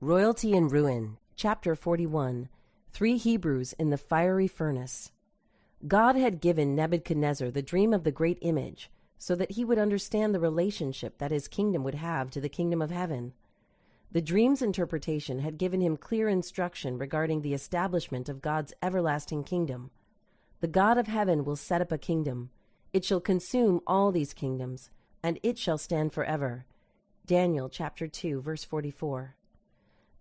Royalty and Ruin, Chapter 41, Three Hebrews in the Fiery Furnace. God had given Nebuchadnezzar the dream of the great image so that he would understand the relationship that his kingdom would have to the kingdom of heaven. The dream's interpretation had given him clear instruction regarding the establishment of God's everlasting kingdom. The God of heaven will set up a kingdom. It shall consume all these kingdoms, and it shall stand forever. Daniel chapter 2, verse 44.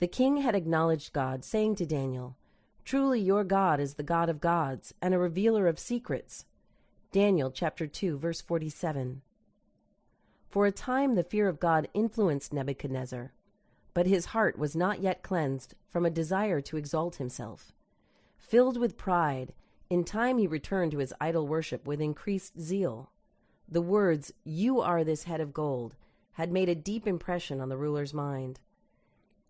The king had acknowledged God, saying to Daniel, "Truly your God is the God of gods, and a revealer of secrets." Daniel chapter 2, verse 47. For a time the fear of God influenced Nebuchadnezzar, but his heart was not yet cleansed from a desire to exalt himself. Filled with pride, in time he returned to his idol worship with increased zeal. The words, "You are this head of gold," had made a deep impression on the ruler's mind.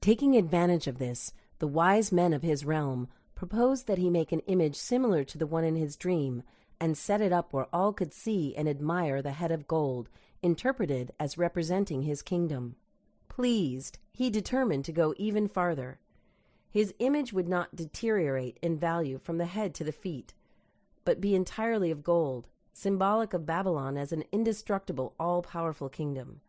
Taking advantage of this, the wise men of his realm proposed that he make an image similar to the one in his dream and set it up where all could see and admire the head of gold, interpreted as representing his kingdom. Pleased, he determined to go even farther. His image would not deteriorate in value from the head to the feet, but be entirely of gold, symbolic of Babylon as an indestructible, all-powerful kingdom.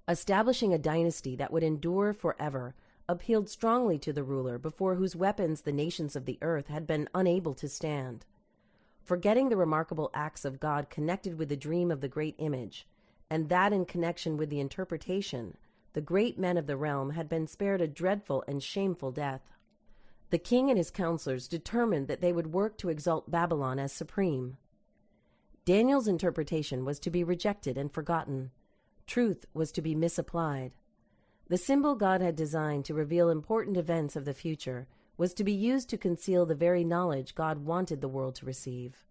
Establishing a dynasty that would endure forever appealed strongly to the ruler before whose weapons the nations of the earth had been unable to stand. Forgetting the remarkable acts of God connected with the dream of the great image, and that in connection with the interpretation, the great men of the realm had been spared a dreadful and shameful death. The king and his counselors determined that they would work to exalt Babylon as supreme. Daniel's interpretation was to be rejected and forgotten. Truth was to be misapplied. The symbol God had designed to reveal important events of the future was to be used to conceal the very knowledge God wanted the world to receive.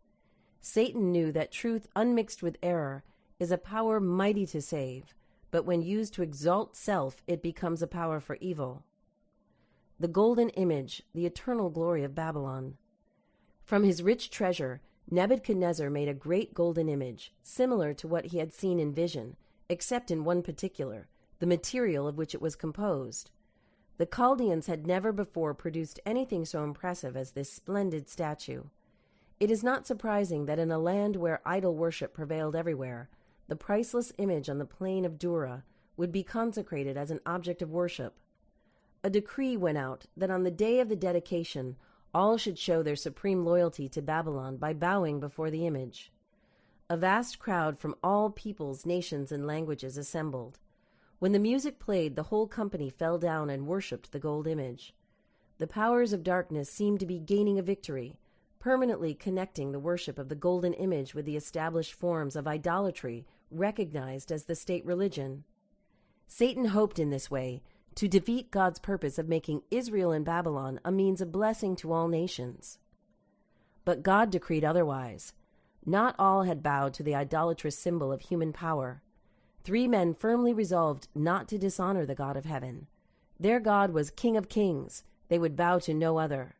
Satan knew that truth unmixed with error is a power mighty to save, but when used to exalt self, it becomes a power for evil. The golden image, the eternal glory of Babylon. From his rich treasure, Nebuchadnezzar made a great golden image, similar to what he had seen in vision, except in one particular, the material of which it was composed. The Chaldeans had never before produced anything so impressive as this splendid statue. It is not surprising that in a land where idol worship prevailed everywhere, the priceless image on the plain of Dura would be consecrated as an object of worship. A decree went out that on the day of the dedication, all should show their supreme loyalty to Babylon by bowing before the image. A vast crowd from all peoples, nations, and languages assembled. When the music played, the whole company fell down and worshipped the gold image. The powers of darkness seemed to be gaining a victory, permanently connecting the worship of the golden image with the established forms of idolatry recognized as the state religion. Satan hoped in this way to defeat God's purpose of making Israel and Babylon a means of blessing to all nations. But God decreed otherwise. Not all had bowed to the idolatrous symbol of human power. 3 men firmly resolved not to dishonor the God of heaven. Their God was King of Kings. They would bow to no other.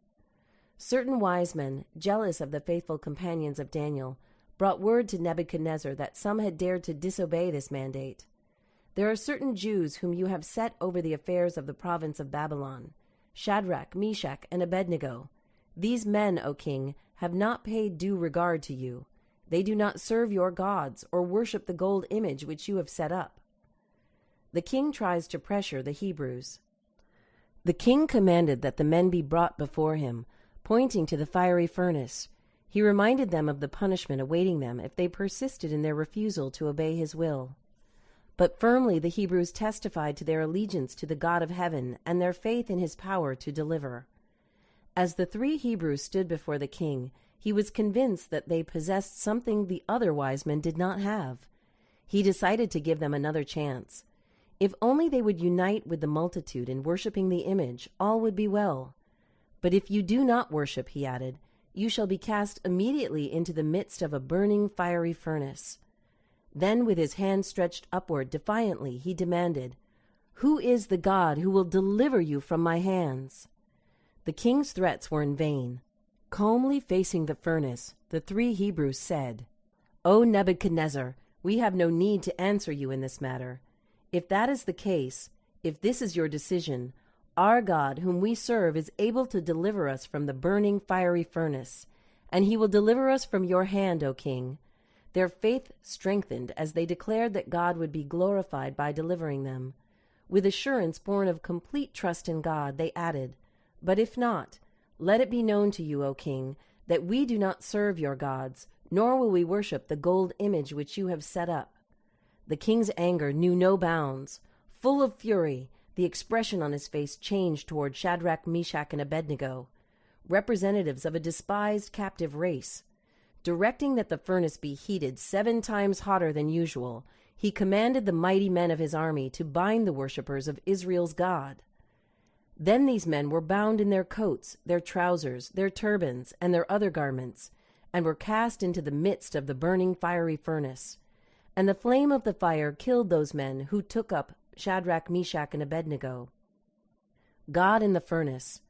Certain wise men, jealous of the faithful companions of Daniel, brought word to Nebuchadnezzar that some had dared to disobey this mandate. "There are certain Jews whom you have set over the affairs of the province of Babylon, Shadrach, Meshach, and Abednego. These men, O king, have not paid due regard to you. They do not serve your gods or worship the gold image which you have set up." The king tries to pressure the Hebrews. The king commanded that the men be brought before him, pointing to the fiery furnace. He reminded them of the punishment awaiting them if they persisted in their refusal to obey his will. But firmly the Hebrews testified to their allegiance to the God of heaven and their faith in his power to deliver. As the 3 Hebrews stood before the king, he was convinced that they possessed something the other wise men did not have. He decided to give them another chance. If only they would unite with the multitude in worshiping the image, all would be well. "But if you do not worship," he added, "you shall be cast immediately into the midst of a burning fiery furnace." Then, with his hand stretched upward defiantly, he demanded, "Who is the God who will deliver you from my hands?" The king's threats were in vain. Calmly facing the furnace, the 3 Hebrews said, "O Nebuchadnezzar, we have no need to answer you in this matter. If that is the case, if this is your decision, Our God, whom we serve, is able to deliver us from the burning fiery furnace, and he will deliver us from your hand, O king." Their faith strengthened as they declared that God would be glorified by delivering them. With assurance born of complete trust in God, they added, "But if not, let it be known to you, O king, that we do not serve your gods, nor will we worship the gold image which you have set up." The king's anger knew no bounds. Full of fury, the expression on his face changed toward Shadrach, Meshach, and Abednego, representatives of a despised captive race. Directing that the furnace be heated 7 times hotter than usual, he commanded the mighty men of his army to bind the worshippers of Israel's God. Then these men were bound in their coats, their trousers, their turbans, and their other garments, and were cast into the midst of the burning fiery furnace. And the flame of the fire killed those men who took up Shadrach, Meshach, and Abednego. God in the furnace.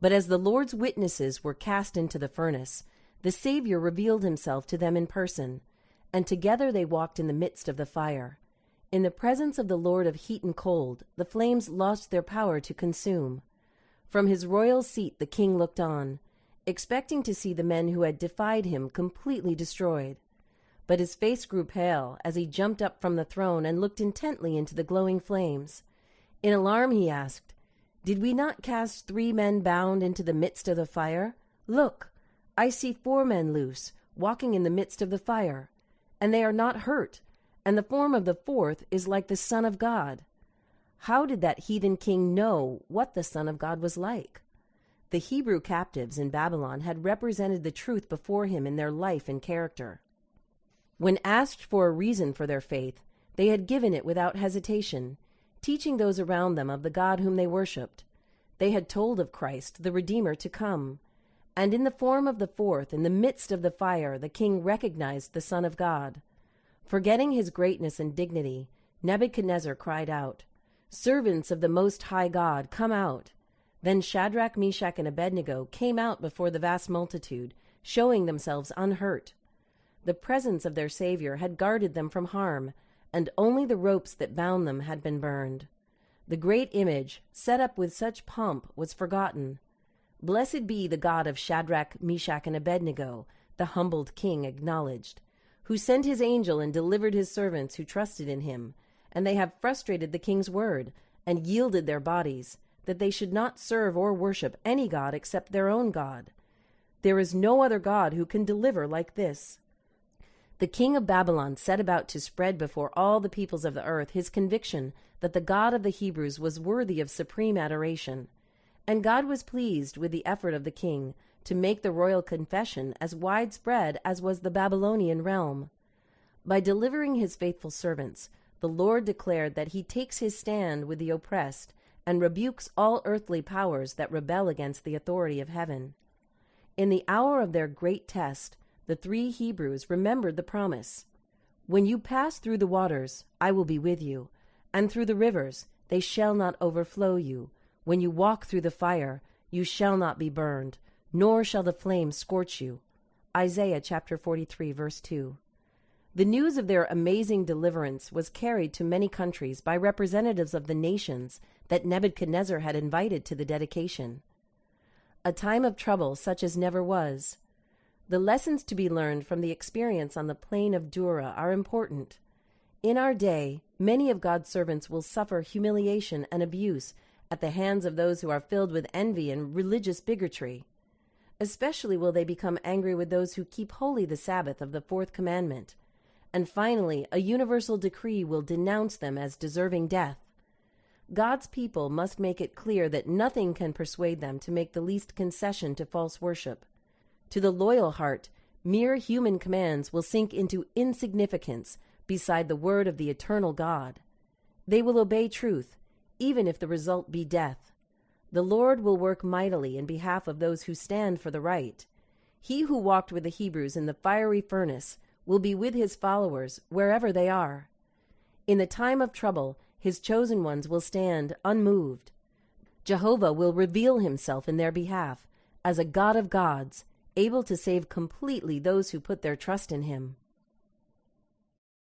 But as the Lord's witnesses were cast into the furnace, the Savior revealed himself to them in person, and together they walked in the midst of the fire. In the presence of the Lord of heat and cold, the flames lost their power to consume. From his royal seat the king looked on, expecting to see the men who had defied him completely destroyed. But his face grew pale as he jumped up from the throne and looked intently into the glowing flames. In alarm he asked, "Did we not cast 3 men bound into the midst of the fire? Look, I see 4 men loose, walking in the midst of the fire, and they are not hurt, and the form of the 4th is like the Son of God." How did that heathen king know what the Son of God was like? The Hebrew captives in Babylon had represented the truth before him in their life and character. When asked for a reason for their faith, they had given it without hesitation, teaching those around them of the God whom they worshipped. They had told of Christ, the Redeemer, to come. And in the form of the 4th, in the midst of the fire, the king recognized the Son of God. Forgetting his greatness and dignity, Nebuchadnezzar cried out, "Servants of the Most High God, come out." Then Shadrach, Meshach, and Abednego came out before the vast multitude, showing themselves unhurt. The presence of their Savior had guarded them from harm, and only the ropes that bound them had been burned. The great image, set up with such pomp, was forgotten. "Blessed be the God of Shadrach, Meshach, and Abednego," the humbled king acknowledged, "who sent his angel and delivered his servants who trusted in him, and they have frustrated the king's word, and yielded their bodies, that they should not serve or worship any god except their own God. There is no other God who can deliver like this." The king of Babylon set about to spread before all the peoples of the earth his conviction that the God of the Hebrews was worthy of supreme adoration. And God was pleased with the effort of the king to make the royal confession as widespread as was the Babylonian realm. By delivering his faithful servants, the Lord declared that he takes his stand with the oppressed and rebukes all earthly powers that rebel against the authority of heaven. In the hour of their great test, the 3 Hebrews remembered the promise. "When you pass through the waters, I will be with you, and through the rivers, they shall not overflow you. When you walk through the fire, you shall not be burned, nor shall the flames scorch you." Isaiah chapter 43, verse 2. The news of their amazing deliverance was carried to many countries by representatives of the nations that Nebuchadnezzar had invited to the dedication. A time of trouble such as never was. The lessons to be learned from the experience on the plain of Dura are important. In our day, many of God's servants will suffer humiliation and abuse at the hands of those who are filled with envy and religious bigotry. Especially will they become angry with those who keep holy the Sabbath of the 4th commandment. And finally, a universal decree will denounce them as deserving death. God's people must make it clear that nothing can persuade them to make the least concession to false worship. To the loyal heart, mere human commands will sink into insignificance beside the word of the eternal God. They will obey truth, even if the result be death. The Lord will work mightily in behalf of those who stand for the right. He who walked with the Hebrews in the fiery furnace will be with his followers wherever they are. In the time of trouble, his chosen ones will stand unmoved. Jehovah will reveal himself in their behalf as a God of gods, able to save completely those who put their trust in him.